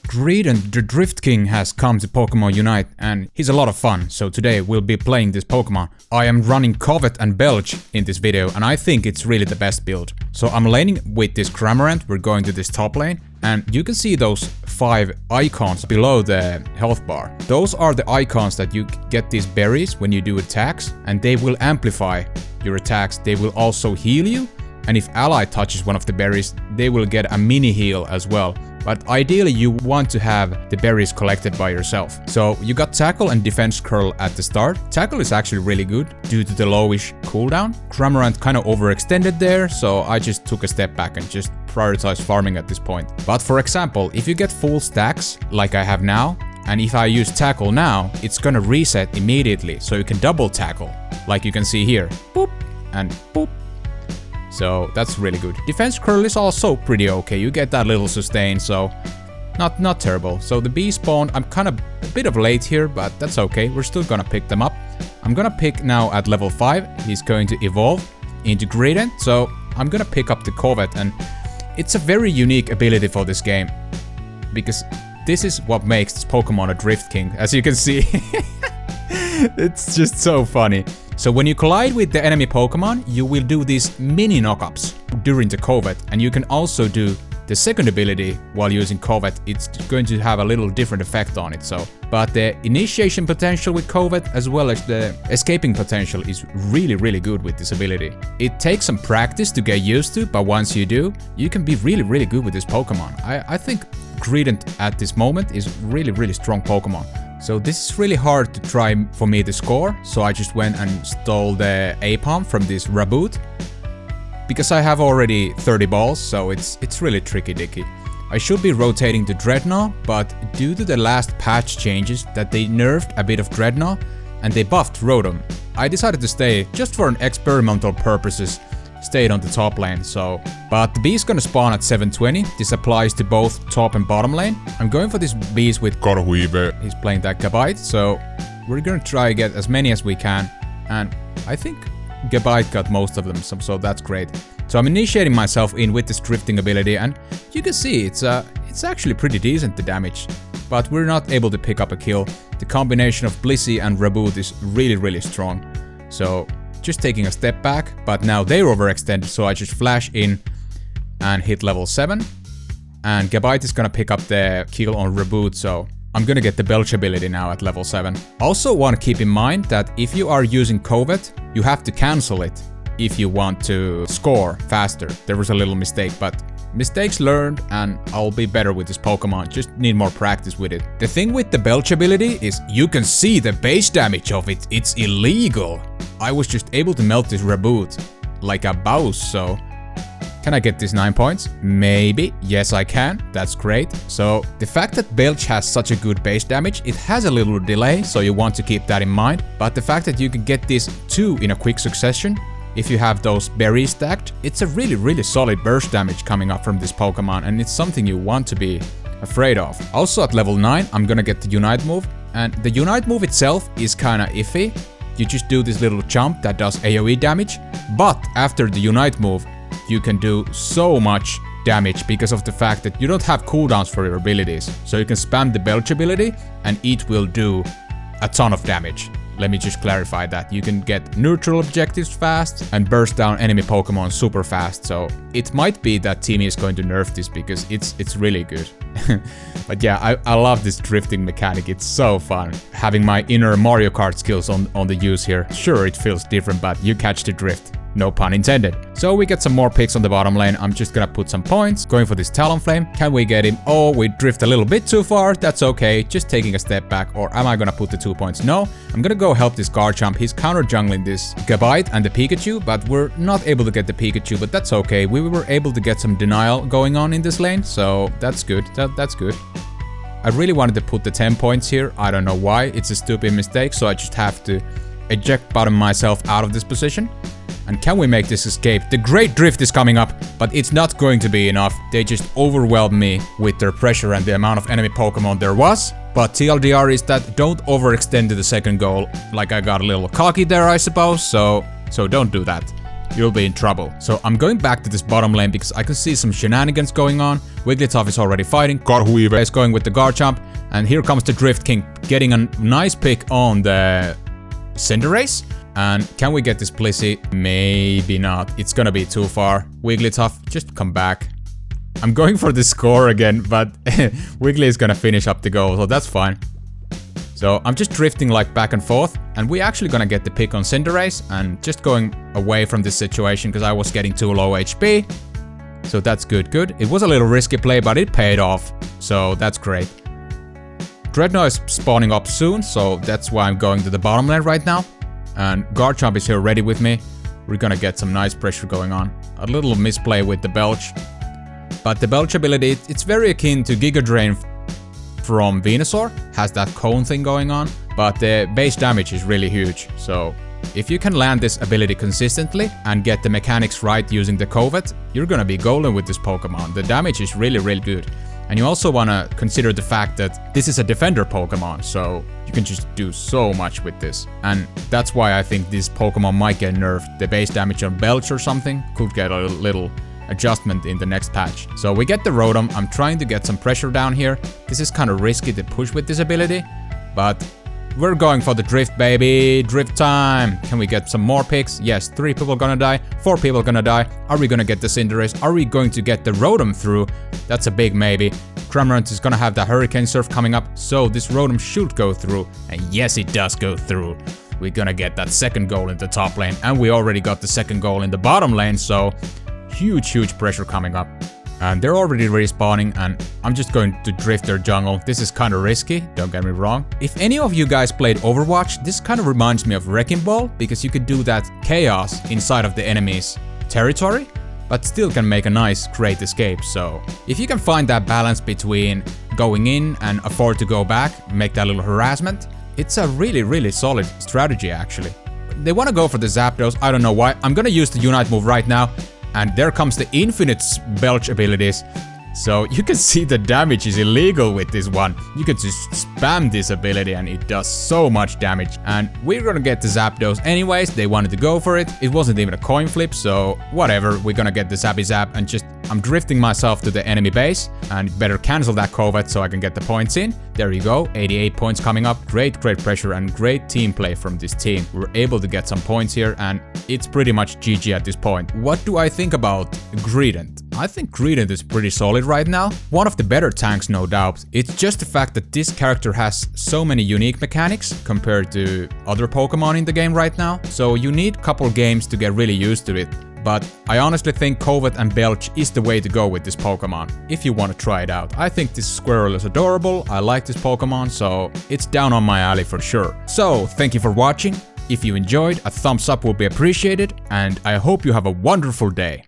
Greedent, the Drift King, has come to Pokemon Unite and he's a lot of fun, so today we'll be playing this Pokemon. I am running Covet and Belch in this video and I think it's really the best build. So I'm laning with this Cramorant, we're going to this top lane, and you can see those 5 icons below the health bar. Those are the icons that you get these berries when you do attacks, and they will amplify your attacks. They will also heal you, and if ally touches one of the berries, they will get a mini heal as well. But ideally you want to have the berries collected by yourself. So you got Tackle and Defense Curl at the start. Tackle is actually really good due to the lowish cooldown. Cramorant kind of overextended there, so I just took a step back and just prioritized farming at this point. But for example, if you get full stacks like I have now, and if I use Tackle now, it's gonna reset immediately, so you can double tackle, like you can see here. Boop and boop. So that's really good. Defense Curl is also pretty okay. You get that little sustain, so not terrible. So the bee spawned, I'm kind of a bit of late here, but that's okay. We're still gonna pick them up. I'm gonna pick now at level 5. He's going to evolve into Greedent, so I'm gonna pick up the Covet, and it's a very unique ability for this game, because this is what makes this Pokemon a Drift King, as you can see. It's just so funny. So when you collide with the enemy Pokemon, you will do these mini knockups during the Covet, and you can also do the second ability while using Covet. It's going to have a little different effect on it. But the initiation potential with Covet as well as the escaping potential is really good with this ability. It takes some practice to get used to, but once you do, you can be really good with this Pokemon. I think Greedent at this moment is really strong Pokemon. So this is really hard to try for me to score, so I just went and stole the Apom from this Raboot. Because I have already 30 balls, so it's really tricky-dicky. I should be rotating to Dreadnought, but due to the last patch changes that they nerfed a bit of Dreadnought and they buffed Rotom, I decided to stay just for an experimental purposes. Stayed on the top lane, so... But the bee's gonna spawn at 720. This applies to both top and bottom lane. I'm going for this bees with Corhuiver. He's playing that Gabite, so we're gonna try to get as many as we can. And I think Gabite got most of them, so that's great. So I'm initiating myself in with this drifting ability, and you can see it's actually pretty decent, the damage. But we're not able to pick up a kill. The combination of Blissey and Raboot is really strong. So... just taking a step back, but now they're overextended, so I just flash in and hit level 7. And Gabite is gonna pick up the kill on Raboot, so I'm gonna get the Belch ability now at level 7. Also want to keep in mind that if you are using Covet, you have to cancel it if you want to score faster. There was a little mistake, but mistakes learned, and I'll be better with this Pokemon, just need more practice with it. The thing with the Belch ability is you can see the base damage of it, it's illegal. I was just able to melt this Raboot like a boss, so... Can I get these 9 points? Maybe. Yes, I can. That's great. So, the fact that Belch has such a good base damage, it has a little delay, so you want to keep that in mind. But the fact that you can get these 2 in a quick succession, if you have those berries stacked, it's a really solid burst damage coming up from this Pokemon, and it's something you want to be afraid of. Also at level 9, I'm gonna get the Unite move, and the Unite move itself is kinda iffy. You just do this little jump that does AoE damage, but after the Unite move, you can do so much damage because of the fact that you don't have cooldowns for your abilities. So you can spam the Belch ability and it will do a ton of damage. Let me just clarify that. You can get neutral objectives fast and burst down enemy Pokemon super fast. So it might be that Team is going to nerf this because it's really good. But yeah, I love this drifting mechanic. It's so fun. Having my inner Mario Kart skills on the use here. Sure, it feels different, but you catch the drift. No pun intended. So we get some more picks on the bottom lane. I'm just gonna put some points. Going for this Talonflame. Can we get him? Oh, we drift a little bit too far. That's okay. Just taking a step back. Or am I gonna put the 2 points? No. I'm gonna go help this Garchomp. He's counter jungling this Gabite and the Pikachu, but we're not able to get the Pikachu, but that's okay. We were able to get some denial going on in this lane, so that's good. That's good. I really wanted to put the 10 points here. I don't know why. It's a stupid mistake, so I just have to eject bottom myself out of this position. And can we make this escape? The Great Drift is coming up, but it's not going to be enough. They just overwhelmed me with their pressure and the amount of enemy Pokemon there was. But TLDR is that don't overextend to the second goal. Like I got a little cocky there, I suppose, so don't do that. you'll be in trouble. So I'm going back to this bottom lane because I can see some shenanigans going on. Wigglytuff is already fighting. Garhuive is going with the Garchomp. And here comes the Drift King, getting a nice pick on the Cinderace. And can we get this Blissey? Maybe not. It's gonna be too far. Wigglytuff, just come back. I'm going for the score again, but Wiggly is gonna finish up the goal, so that's fine. So I'm just drifting like back and forth, and we're actually gonna get the pick on Cinderace and just going away from this situation because I was getting too low HP. So that's good. It was a little risky play, but it paid off, so that's great. Dreadnought is spawning up soon, so that's why I'm going to the bottom lane right now. And Garchomp is here ready with me. We're gonna get some nice pressure going on. A little misplay with the Belch. But the Belch ability, it's very akin to Giga Drain from Venusaur. Has that cone thing going on. But the base damage is really huge. So if you can land this ability consistently and get the mechanics right using the Covet, you're gonna be golden with this Pokemon. The damage is really good. And you also want to consider the fact that this is a defender Pokemon, so you can just do so much with this. And that's why I think this Pokemon might get nerfed. The base damage on Belch or something could get a little adjustment in the next patch. So we get the Rotom. I'm trying to get some pressure down here. This is kind of risky to push with this ability, but we're going for the drift, baby. Drift time. Can we get some more picks? Yes, 3 people gonna die, 4 people gonna die. Are we gonna get the Cinderace? Are we going to get the Rotom through? That's a big maybe. Cramorant is gonna have the Hurricane Surf coming up, so this Rotom should go through. And yes, it does go through. We're gonna get that second goal in the top lane, and we already got the second goal in the bottom lane, so huge pressure coming up. And they're already respawning, and I'm just going to drift their jungle. This is kind of risky, don't get me wrong. If any of you guys played Overwatch, this kind of reminds me of Wrecking Ball, because you could do that chaos inside of the enemy's territory, but still can make a nice, great escape. So if you can find that balance between going in and afford to go back, make that little harassment, it's a really solid strategy actually. They want to go for the Zapdos, I don't know why. I'm gonna use the Unite move right now. And there comes the infinite Belch abilities. So you can see the damage is illegal with this one. You can just spam this ability and it does so much damage. And we're gonna get the Zapdos anyways. They wanted to go for it. It wasn't even a coin flip, so whatever. We're gonna get the Zappy Zap and just... I'm drifting myself to the enemy base. And better cancel that Covet so I can get the points in. There you go, 88 points coming up. Great pressure and great team play from this team. We're able to get some points here and it's pretty much GG at this point. What do I think about Greedent? I think Greedent is pretty solid right now. One of the better tanks, no doubt. It's just the fact that this character has so many unique mechanics compared to other Pokemon in the game right now. So you need a couple games to get really used to it. But I honestly think Covet and Belch is the way to go with this Pokemon, if you want to try it out. I think this Squirrel is adorable, I like this Pokemon, so it's down on my alley for sure. So, thank you for watching. If you enjoyed, a thumbs up will be appreciated, and I hope you have a wonderful day.